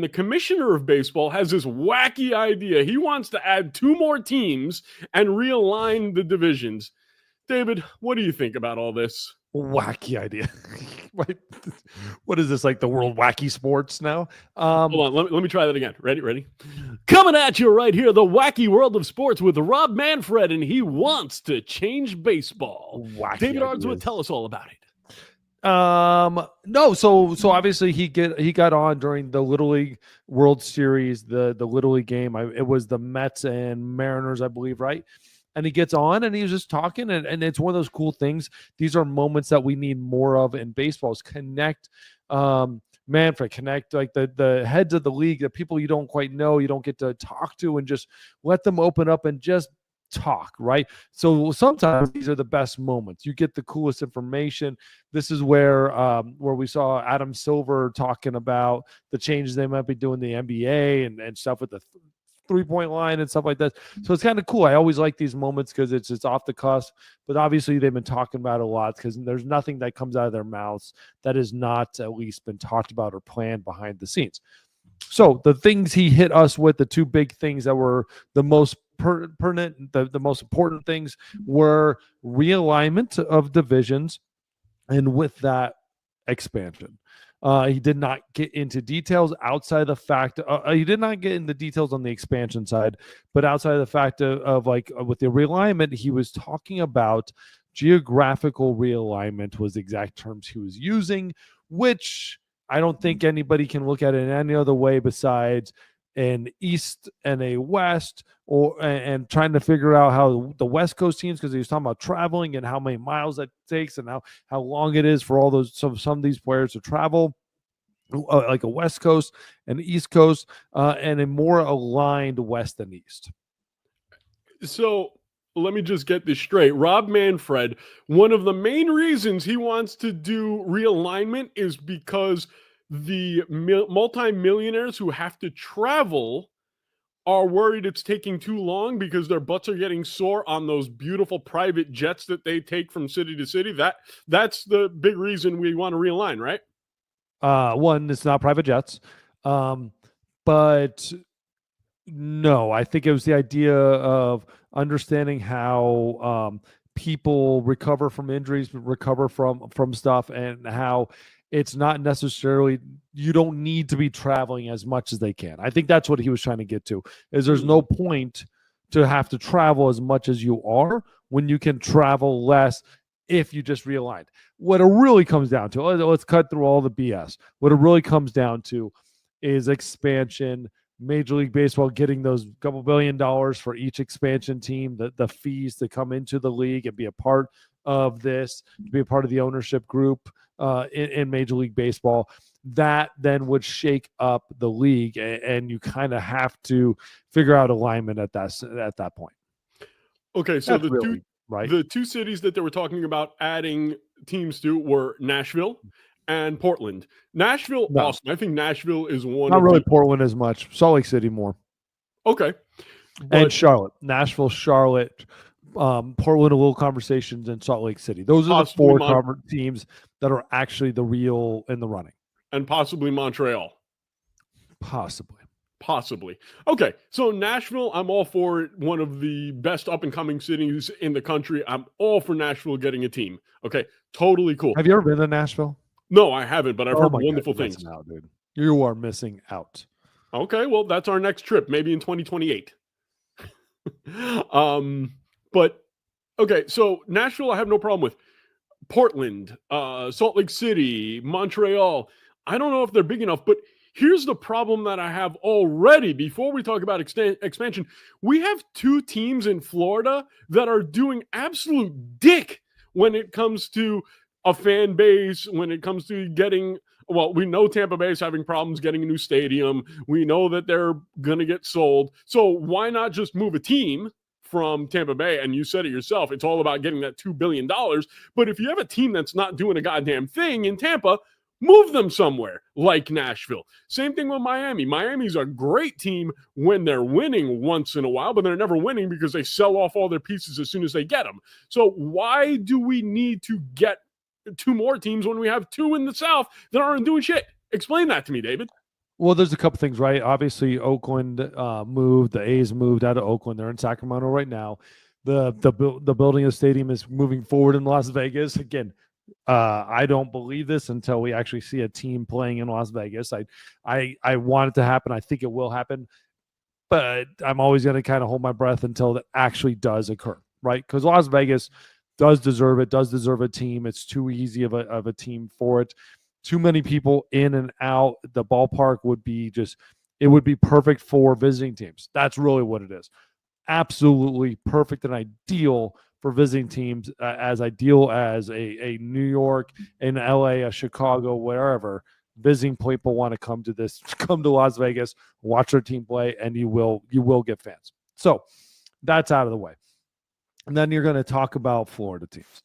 The commissioner of baseball has this wacky idea. He wants to add 2 more teams and realign the divisions. David, what do you think about all this? Wacky idea. What is this, like the world wacky sports now? Hold on, let me try that again. Ready? Coming at you right here, the wacky world of sports with Rob Manfred, and he wants to change baseball. Wacky David ideas. Ardswood, tell us all about it. No, so obviously he got on during the Little League World Series, the Little League game. It was the Mets and Mariners, I believe, right? And he gets on and he's just talking, and it's one of those cool things. These are moments that we need more of in baseball, is connect Manfred, connect like the heads of the league, the people you don't quite know, you don't get to talk to, and just let them open up and just talk, right? So sometimes these are the best moments. You get the coolest information. This is where we saw Adam Silver talking about the changes they might be doing in the NBA and stuff with the three-point line and stuff like that. So it's kind of cool. I always like these moments because it's off the cusp, but obviously they've been talking about it a lot because there's nothing that comes out of their mouths that has not at least been talked about or planned behind the scenes. So the things he hit us with, the 2 big things that were the most pertinent, the most important things, were realignment of divisions, and with that, expansion. He did not get into details outside the fact he did not get into details on the expansion side, but outside of the fact of like with the realignment, he was talking about geographical realignment was the exact terms he was using, which I don't think anybody can look at it in any other way besides an East and a West, and trying to figure out how the West Coast teams, because he was talking about traveling and how many miles that takes and how long it is for all those some of these players to travel, like a West Coast and East Coast, and a more aligned West and East. So let me just get this straight. Rob Manfred, one of the main reasons he wants to do realignment is because the multimillionaires who have to travel are worried it's taking too long because their butts are getting sore on those beautiful private jets that they take from city to city. That's the big reason we want to realign, right? One, it's not private jets, but no, I think it was the idea of understanding how people recover from injuries, recover from stuff, and how it's not necessarily, you don't need to be traveling as much as they can. I think that's what he was trying to get to, is there's no point to have to travel as much as you are when you can travel less if you just realigned. What it really comes down to, let's cut through all the BS. What it really comes down to is expansion, Major League Baseball getting those couple $2 billion for each expansion team, the fees to come into the league and be a part of this, to be a part of the ownership group in Major League Baseball. That then would shake up the league, and you kind of have to figure out alignment at that point. Okay, so the 2 cities that they were talking about adding teams to were Nashville and Portland. Nashville, no. Awesome. I think Nashville is one. Not really Portland as much. Salt Lake City more. Okay. And Charlotte. Nashville, Charlotte, Portland, a little conversations, in Salt Lake City. Those are the 4 teams that are actually the real in the running. And possibly Montreal. Possibly. Okay, so Nashville, I'm all for it. One of the best up-and-coming cities in the country. I'm all for Nashville getting a team. Okay, totally cool. Have you ever been to Nashville? No, I haven't, but I've heard wonderful things. Out, dude. You are missing out. Okay, well, that's our next trip, maybe in 2028. But, okay, so Nashville I have no problem with. Portland, Salt Lake City, Montreal, I don't know if they're big enough, but here's the problem that I have already. Before we talk about expansion, we have 2 teams in Florida that are doing absolute dick when it comes to a fan base, when it comes to getting, well, we know Tampa Bay is having problems getting a new stadium. We know that they're going to get sold. So why not just move a team from Tampa Bay? And you said it yourself, it's all about getting that $2 billion. But if you have a team that's not doing a goddamn thing in Tampa, move them somewhere like Nashville. Same thing with Miami. Miami's a great team when they're winning once in a while, but they're never winning because they sell off all their pieces as soon as they get them. So why do we need to get 2 more teams when we have 2 in the South that aren't doing shit? Explain that to me, David. Well, there's a couple things, right? Obviously, Oakland moved. The A's moved out of Oakland. They're in Sacramento right now. The building of the stadium is moving forward in Las Vegas. Again, I don't believe this until we actually see a team playing in Las Vegas. I want it to happen. I think it will happen, but I'm always going to kind of hold my breath until that actually does occur, right? Because Las Vegas does deserve it. Does deserve a team. It's too easy of a team for it. Too many people in and out. The ballpark would be it would be perfect for visiting teams. That's really what it is. Absolutely perfect and ideal for visiting teams, as ideal as a New York, an LA, a Chicago, wherever. Visiting people want to come to Las Vegas, watch their team play, and you will get fans. So that's out of the way. And then you're going to talk about Florida teams.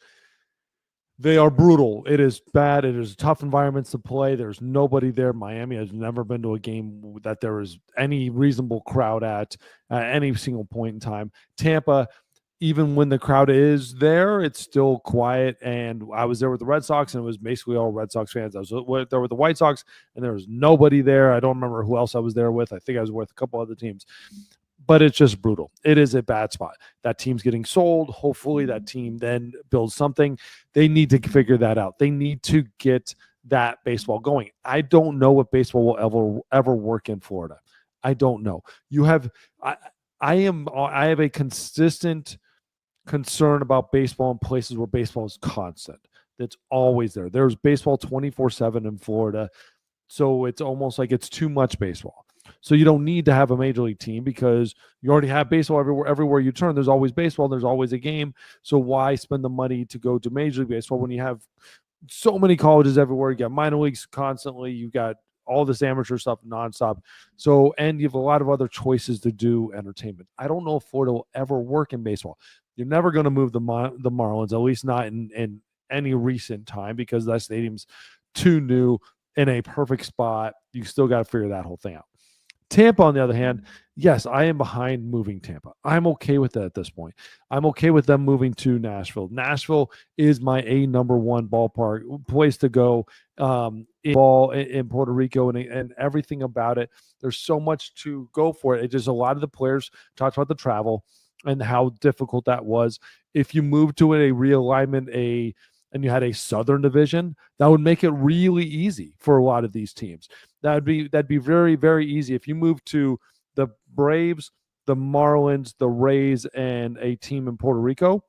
They are brutal. It is bad. It is tough environments to play. There's nobody there. Miami has never been to a game that there is any reasonable crowd at any single point in time. Tampa, even when the crowd is there, it's still quiet. And I was there with the Red Sox, and it was basically all Red Sox fans. I was there with the White Sox, and there was nobody there. I don't remember who else I was there with. I think I was with a couple other teams. But it's just brutal. It is a bad spot. That team's getting sold. Hopefully that team then builds something. They need to figure that out. They need to get that baseball going. I don't know if baseball will ever work in Florida. I don't know. I have a consistent concern about baseball in places where baseball is constant. It's always there. There's baseball 24/7 in Florida. So it's almost like it's too much baseball. So you don't need to have a major league team because you already have baseball everywhere you turn. There's always baseball. There's always a game. So why spend the money to go to Major League Baseball when you have so many colleges everywhere? You got minor leagues constantly. You got all this amateur stuff nonstop. So, and you have a lot of other choices to do entertainment. I don't know if Florida will ever work in baseball. You're never going to move the Marlins, at least not in any recent time, because that stadium's too new in a perfect spot. You still got to figure that whole thing out. Tampa, on the other hand, yes, I am behind moving Tampa. I'm okay with that at this point. I'm okay with them moving to Nashville. Nashville is my number one ballpark place to go. In Puerto Rico and everything about it. There's so much to go for it. It just, a lot of the players talked about the travel and how difficult that was. If you move to a realignment, and you had a Southern division, that would make it really easy for a lot of these teams. That'd be very, very easy. If you move to the Braves, the Marlins, the Rays, and a team in Puerto Rico,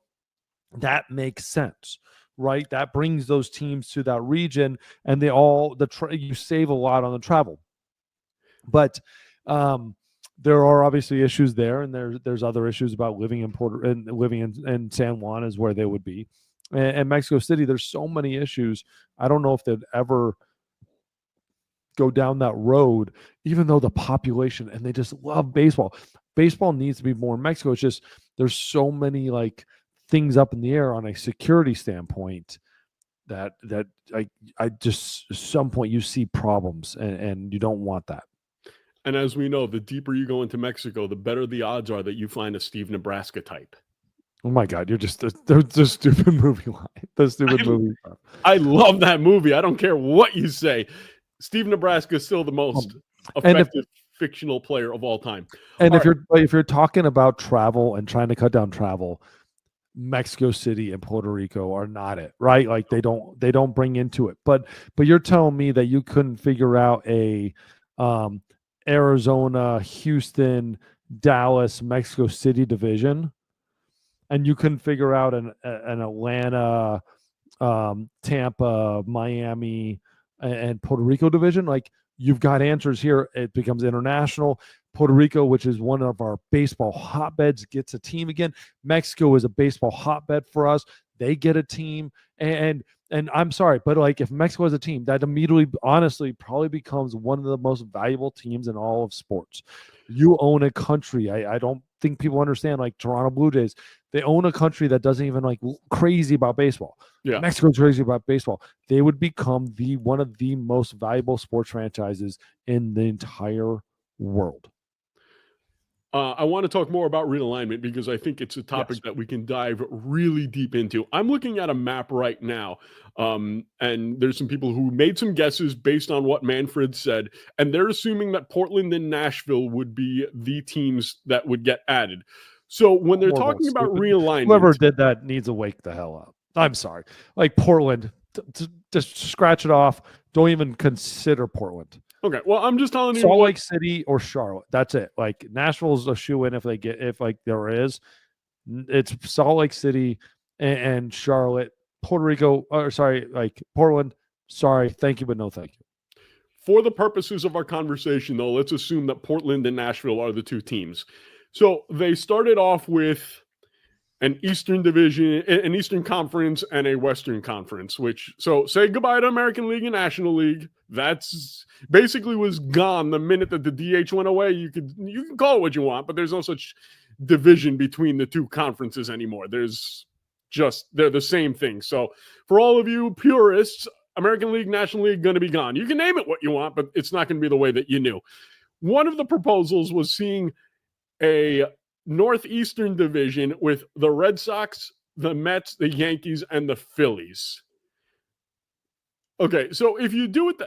that makes sense, right? That brings those teams to that region, and you save a lot on the travel. But there are obviously issues there, and there's other issues about living in San Juan is where they would be. And Mexico City, there's so many issues. I don't know if they'd ever go down that road, even though the population, and they just love baseball. Baseball needs to be more in Mexico. It's just there's so many like things up in the air on a security standpoint that I just at some point you see problems, and you don't want that. And as we know, the deeper you go into Mexico, the better the odds are that you find a Steve Nebraska type. Oh my God, you're just the stupid movie line. The stupid movie. I love that movie. I don't care what you say. Steve Nebraska is still the most effective fictional player of all time. And if you're talking about travel and trying to cut down travel, Mexico City and Puerto Rico are not it, right? Like they don't bring into it. But you're telling me that you couldn't figure out a Arizona, Houston, Dallas, Mexico City division, and you couldn't figure out an Atlanta, Tampa, Miami, and Puerto Rico division? Like, you've got answers here. It becomes international. Puerto Rico, which is one of our baseball hotbeds, gets a team again. Mexico is a baseball hotbed for us. They get a team. And I'm sorry, but like if Mexico has a team, that immediately, honestly, probably becomes one of the most valuable teams in all of sports. You own a country. I don't think people understand, like Toronto Blue Jays, they own a country that doesn't even like crazy about baseball. Yeah. Mexico's crazy about baseball. They would become one of the most valuable sports franchises in the entire world. I want to talk more about realignment because I think it's a Yes. topic that we can dive really deep into. I'm looking at a map right now, and there's some people who made some guesses based on what Manfred said, and they're assuming that Portland and Nashville would be the teams that would get added. So when they're Horrible, talking about stupid. realignment, Whoever did that needs to wake the hell up. I'm sorry. Like Portland, just scratch it off. Don't even consider Portland. okay, well, I'm just telling you Salt what. Lake City or Charlotte. That's it. Like Nashville's a shoe in if like there is. It's Salt Lake City and Charlotte, Puerto Rico, or sorry, like Portland. Sorry, thank you, but no thank you. For the purposes of our conversation, though, let's assume that Portland and Nashville are the two teams. So they started off with an Eastern Division, an Eastern Conference, and a Western Conference. Which, so say goodbye to American League and National League. That's basically was gone the minute that the DH went away. You can call it what you want, but there's no such division between the two conferences anymore. They're the same thing. So for all of you purists, American League, National League, going to be gone. You can name it what you want, but it's not going to be the way that you knew. One of the proposals was seeing a Northeastern division with the Red Sox, the Mets, the Yankees, and the Phillies. Okay, so if you do it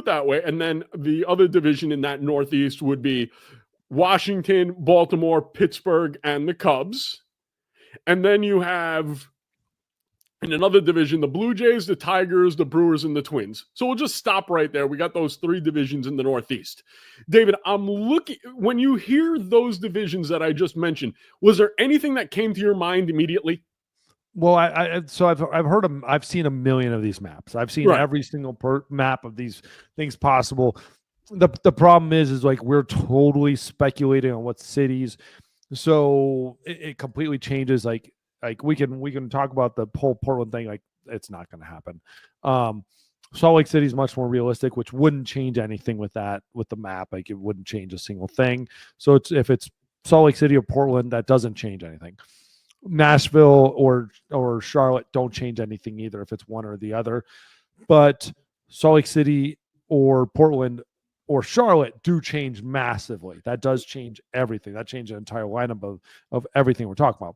that way, and then the other division in that Northeast would be Washington, Baltimore, Pittsburgh, and the Cubs. And then you have in another division, the Blue Jays, the Tigers, the Brewers, and the Twins. So we'll just stop right there. We got those three divisions in the Northeast. David, I'm looking, when you hear those divisions that I just mentioned, was there anything that came to your mind immediately? Well, I've seen a million of these maps. I've seen every single map of these things possible. The problem is like we're totally speculating on what cities, so it completely changes. Like we can talk about the whole Portland thing. Like it's not going to happen. Salt Lake City is much more realistic, which wouldn't change anything with the map. Like it wouldn't change a single thing. So if it's Salt Lake City or Portland, that doesn't change anything. Nashville or Charlotte don't change anything either if it's one or the other. But Salt Lake City or Portland or Charlotte do change massively. That does change everything. That changes the entire lineup of everything we're talking about.